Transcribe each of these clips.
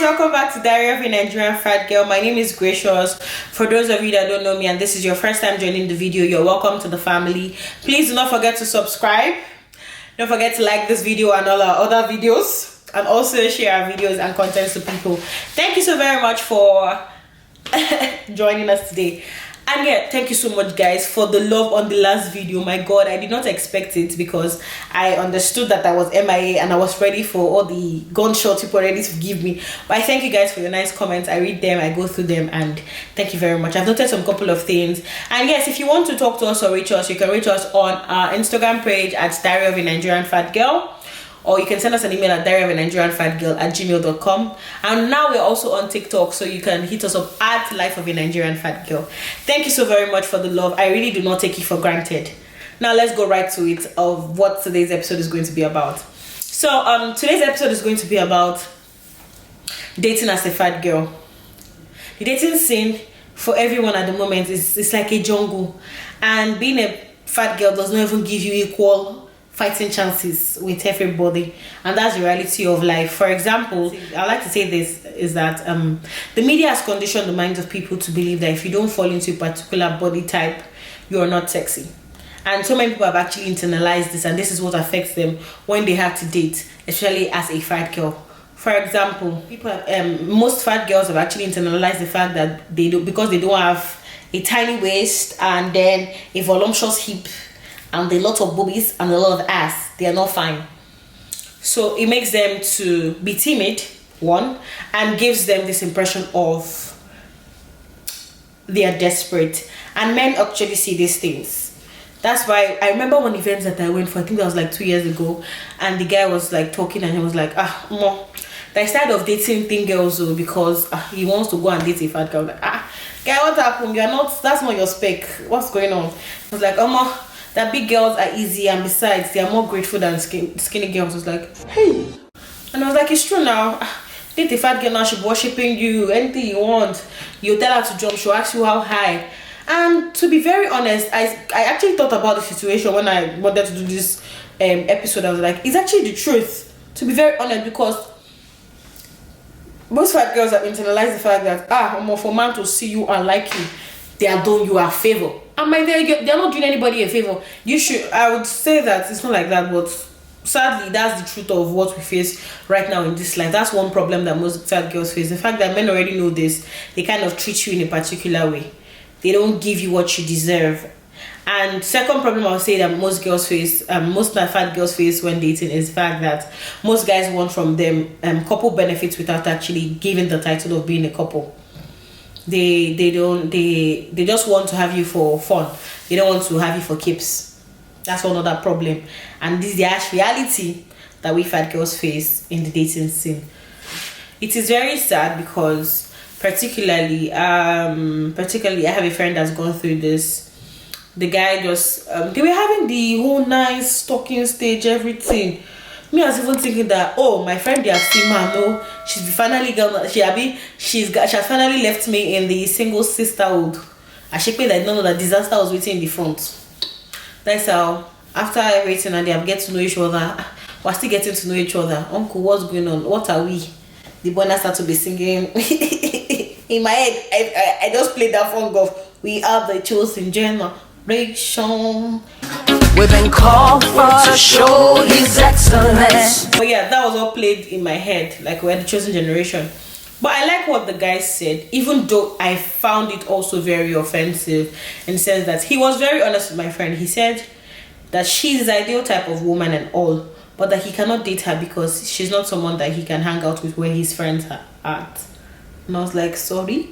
guys, welcome back to Diary of a Nigerian Fat Girl. My name is Gracious. For those of you that don't know me and this is your first time joining the video, you're welcome to the family. Please do not forget to subscribe. Don't forget to like this video and all our other videos, and also share our videos and content to people. Thank you so very much for joining us today. And yeah, thank you so much guys for the love on the last video. My god, I did not expect it because I understood that I was MIA and I was ready for all the gunshots people ready to give me. But I thank you guys for your nice comments. I read them, I go through them, and thank you very much. I've noted some couple of things. And yes, if you want to talk to us or reach us, you can reach us on our Instagram page at Diary of a Nigerian Fat Girl, or you can send us an email at diaryofanigerianfatgirl@gmail.com. And now we're also on TikTok, so you can hit us up at Life of a Nigerian Fat Girl. Thank you so very much for the love. I really do not take it for granted. Now let's go right to it of what today's episode is going to be about. So today's episode is going to be about dating as a fat girl. The dating scene for everyone at the moment is like a jungle, and being a fat girl does not even give you equal fighting chances with everybody, and that's the reality of life. For example, I like to say this is that the media has conditioned the minds of people to believe that if you don't fall into a particular body type, you are not sexy. And so many people have actually internalized this, and this is what affects them when they have to date, especially as a fat girl. For example, people most fat girls have actually internalized the fact that they do, because they don't have a tiny waist and then a voluptuous hip and a lot of boobies and a lot of ass, they are not fine. So it makes them to be timid, one, and gives them this impression of they are desperate. And men actually see these things. That's why I remember one event that I went for, I think that was like 2 years ago, and the guy was like talking and he was like, the style of dating thin girls though, because he wants to go and date a fat girl. Like, guy, what happened? You're not, that's not your spec. What's going on? I was like, that big girls are easy, and besides they are more grateful than skinny girls. I was like, hey, and I was like, it's true now. Date a fat girl now, she'll be worshipping you. Anything you want, you tell her to jump, she'll ask you how high. And to be very honest, I actually thought about the situation when I wanted to do this episode. I was like, it's actually the truth, to be very honest, because most fat girls have internalized the fact that for man to see you and like you, they are doing you a favor. And they're not doing anybody a favor. I would say that it's not like that, but sadly that's the truth of what we face right now in this life. That's one problem that most fat girls face. The fact that men already know this, they kind of treat you in a particular way. They don't give you what you deserve. And second problem I would say that most girls face, most fat girls face when dating, is the fact that most guys want from them couple benefits without actually giving the title of being a couple. They just want to have you for fun. They don't want to have you for keeps. That's another problem, and this is the harsh reality that we fat girls face in the dating scene. It is very sad because particularly I have a friend that's gone through this. The guy just they were having the whole nice talking stage, everything. Me, I was even thinking that, my friend, they have seen her. No, she's finally has finally left me in the single sisterhood. I should pay that know that disaster was waiting in the front. That's how after everything and they have get to know each other, we're still getting to know each other. Uncle, what's going on? What are we? The boy start to be singing in my head. I just played that song of "We Are the Chosen Generation." We've been called for to show His excellence. But yeah, that was all played in my head, like we're the chosen generation. But I like what the guy said, even though I found it also very offensive, in the sense that he was very honest with my friend. He said that she's his ideal type of woman and all, but that he cannot date her because she's not someone that he can hang out with where his friends are at. And I was like, sorry?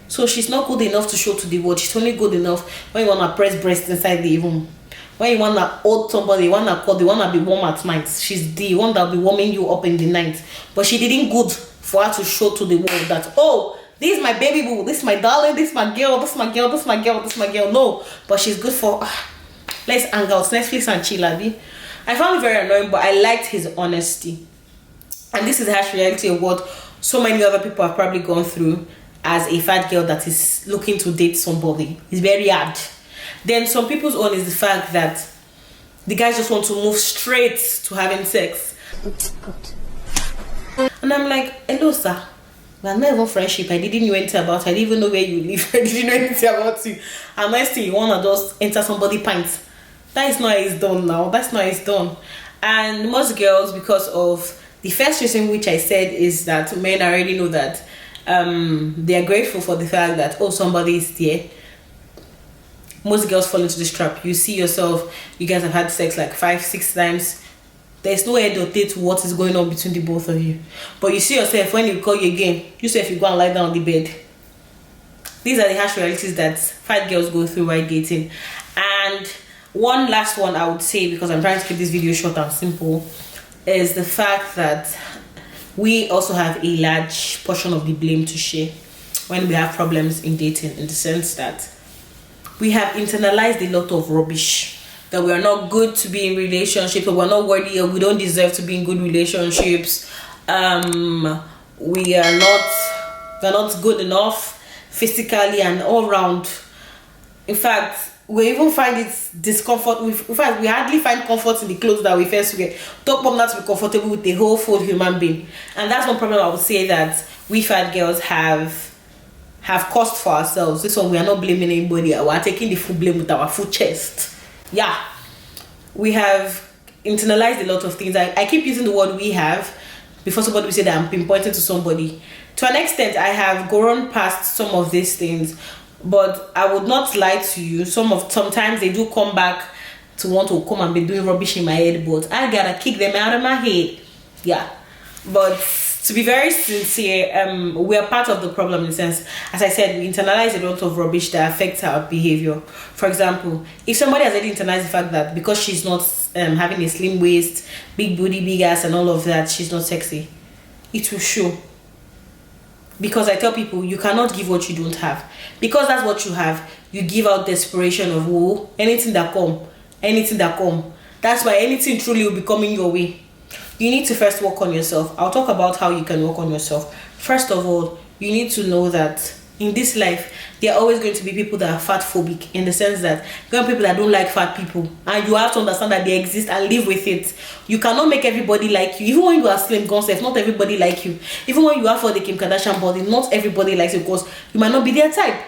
So she's not good enough to show to the world. She's only good enough when you want to press breast inside the room. When you want to hold somebody, you want to call, they want to be warm at night. She's the one that will be warming you up in the night. But she didn't good for her to show to the world that, this is my baby boo, this is my darling, this is my girl, this is my girl, this is my girl, this is my girl. No, but she's good for, let's hang out, Netflix and chill, Abby. I found it very annoying, but I liked his honesty. And this is the harsh reality of what so many other people have probably gone through as a fat girl that is looking to date somebody. It's very hard. Then some people's own is the fact that the guys just want to move straight to having sex. And I'm like, hello sir, But not even friendship. I didn't know anything about it. I didn't even know where you live. I didn't know anything about you. And next thing you wanna just enter somebody pint. That is not how it's done now. That's not how it's done. And most girls, because of the first reason which I said is that men already know that they are grateful for the fact that, oh, somebody is there. Most girls fall into this trap. You see yourself, you guys have had sex like 5-6 times. There's no head or tail to what is going on between the both of you. But you see yourself, when you call you again, you say if you go and lie down on the bed. These are the harsh realities that fat girls go through while dating. And one last one I would say, because I'm trying to keep this video short and simple, is the fact that we also have a large portion of the blame to share when we have problems in dating, in the sense that we have internalized a lot of rubbish, that we are not good to be in relationships, or we're not worthy, or we don't deserve to be in good relationships. We are not good enough physically and all round. In fact, we even find it discomfort. In fact, we hardly find comfort in the clothes that we first wear. Top of not to be comfortable with the whole full human being. And that's one problem I would say that we fat girls have caused for ourselves. This one, we are not blaming anybody. We are taking the full blame with our full chest. Yeah, we have internalized a lot of things. I keep using the word we have before somebody will say that I'm pinpointing to somebody. To an extent, I have grown past some of these things, but I would not lie to you. Sometimes they do come back to want to come and be doing rubbish in my head, but I gotta kick them out of my head. Yeah, but to be very sincere, we are part of the problem in the sense, as I said, we internalize a lot of rubbish that affects our behavior. For example, if somebody has already internalized the fact that because she's not having a slim waist, big booty, big ass, and all of that, she's not sexy, it will show. Because I tell people, you cannot give what you don't have. Because that's what you have, you give out desperation of, oh, anything that come. That's why anything truly will be coming your way. You need to first work on yourself. I'll talk about how you can work on yourself. First of all, you need to know that in this life, there are always going to be people that are fat phobic, in the sense that there are people that don't like fat people, and you have to understand that they exist and live with it. You cannot make everybody like you. Even when you are slim, concept, not everybody like you. Even when you are for the Kim Kardashian body, not everybody likes you, because you might not be their type.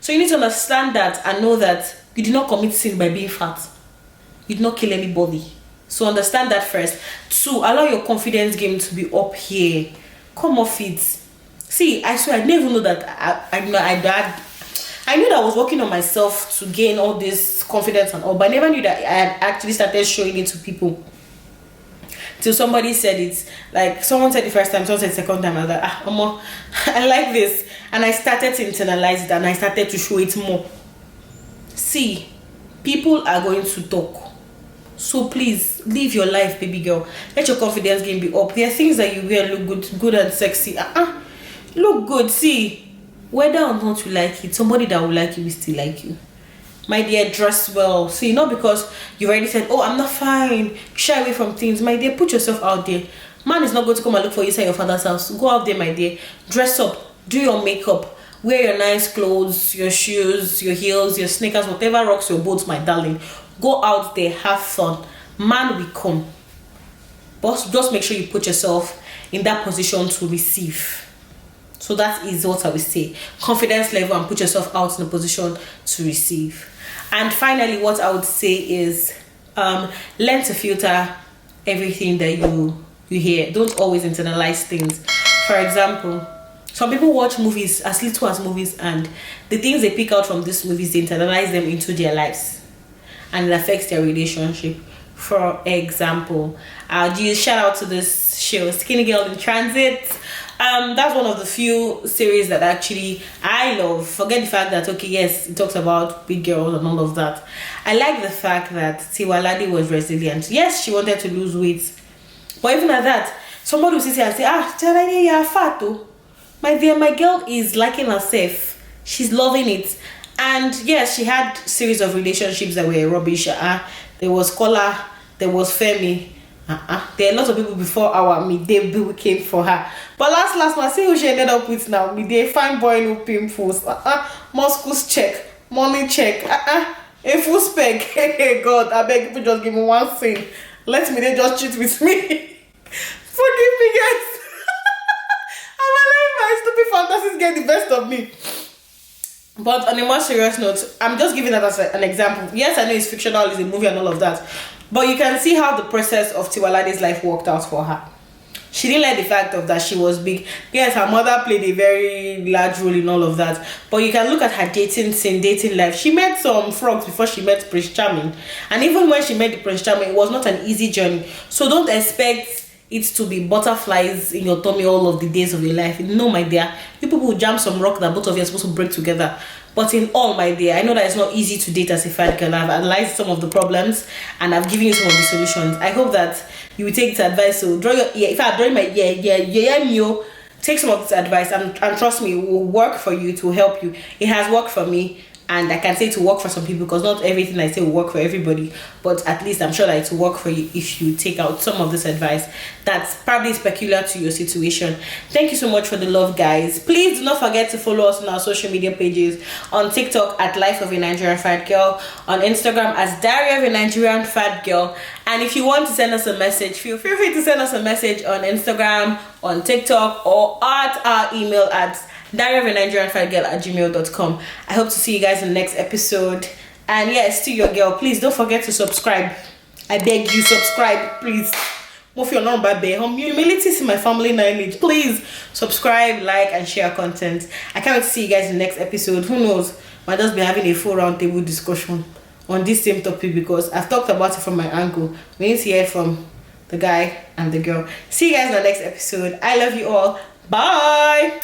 So you need to understand that and know that you did not commit sin by being fat. You did not kill anybody. So understand that first. 2, allow your confidence game to be up here. Come off it. See, I swear, I didn't even know that I knew that I was working on myself to gain all this confidence and all, but I never knew that I had actually started showing it to people. Till somebody said it. Like, someone said the first time, someone said the second time. I was like, I like this. And I started to internalize it, and I started to show it more. See, people are going to talk. So please, live your life, baby girl. Let your confidence game be up. There are things that you wear look good and sexy. Look good. See, whether or not you like it, somebody that will like you will still like you. My dear, dress well. See, not because you already said, oh, I'm not fine, shy away from things. My dear, put yourself out there. Man is not going to come and look for you inside your father's house. Go out there, my dear. Dress up. Do your makeup. Wear your nice clothes, your shoes, your heels, your sneakers, whatever rocks your boat, my darling. Go out there, have fun. Man will come. But just make sure you put yourself in that position to receive. So that is what I would say. Confidence level, and put yourself out in a position to receive. And finally, what I would say is learn to filter everything that you hear. Don't always internalize things. For example, some people watch movies, as little as movies, and the things they pick out from these movies, they internalize them into their lives, and it affects their relationship. For example, I'll do a shout out to this show, Skinny Girl in Transit. That's one of the few series that actually I love. Forget the fact that, okay, yes, it talks about big girls and all of that. I like the fact that Tiwalade was resilient. Yes, she wanted to lose weight, but even at that, somebody will sit here and say, Tiwalade, you're fat though. My dear, my girl is liking herself. She's loving it. And yes, she had series of relationships that were rubbish. There was Kola, there was Femi. There are lots of people before our midday bill came for her. But last month, see who she ended up with now. Midday, fine boy, no pimples. Muscles check, money check. A full spec. Hey God, I beg you, just give me one thing. Let me they just cheat with me. Forgive me, guys. I'm alive, my stupid classes get the best of me. But on a more serious note, I'm just giving that as an example. Yes, I know it's fictional, it's a movie and all of that, but you can see how the process of Tiwalade's life worked out for her. She didn't like the fact of that she was big. Yes, her mother played a very large role in all of that. But you can look at her dating scene, dating life. She met some frogs before she met Prince Charming. And even when she met the Prince Charming, it was not an easy journey. So don't expect it to be butterflies in your tummy all of the days of your life. No, my dear. You people will jam some rock that both of you are supposed to break together. But in all, my dear, I know that it's not easy to date as a fat girl. I've analyzed some of the problems and I've given you some of the solutions. I hope that you will take this advice. So draw your ear. If I draw my ear, take some of this advice and trust me, it will work for you, to help you. It has worked for me. And I can say to work for some people, because not everything I say will work for everybody, but at least I'm sure that it will work for you if you take out some of this advice that's probably peculiar to your situation. Thank you so much for the love, guys. Please do not forget to follow us on our social media pages. On TikTok at Life of a Nigerian Fat Girl, on Instagram as Diary of a Nigerian Fat Girl. And if you want to send us a message, feel free to send us a message on Instagram, on TikTok, or at our email at diaryofanigerianfatgirl@gmail.com. I hope to see you guys in the next episode. And yes, to your girl, please don't forget to subscribe. I beg you, subscribe, please. Move your number, babe. Humility is my family knowledge. Please subscribe, like, and share content. I can't wait to see you guys in the next episode. Who knows? Might just be having a full round table discussion on this same topic, because I've talked about it from my angle. We need to hear from the guy and the girl. See you guys in the next episode. I love you all. Bye.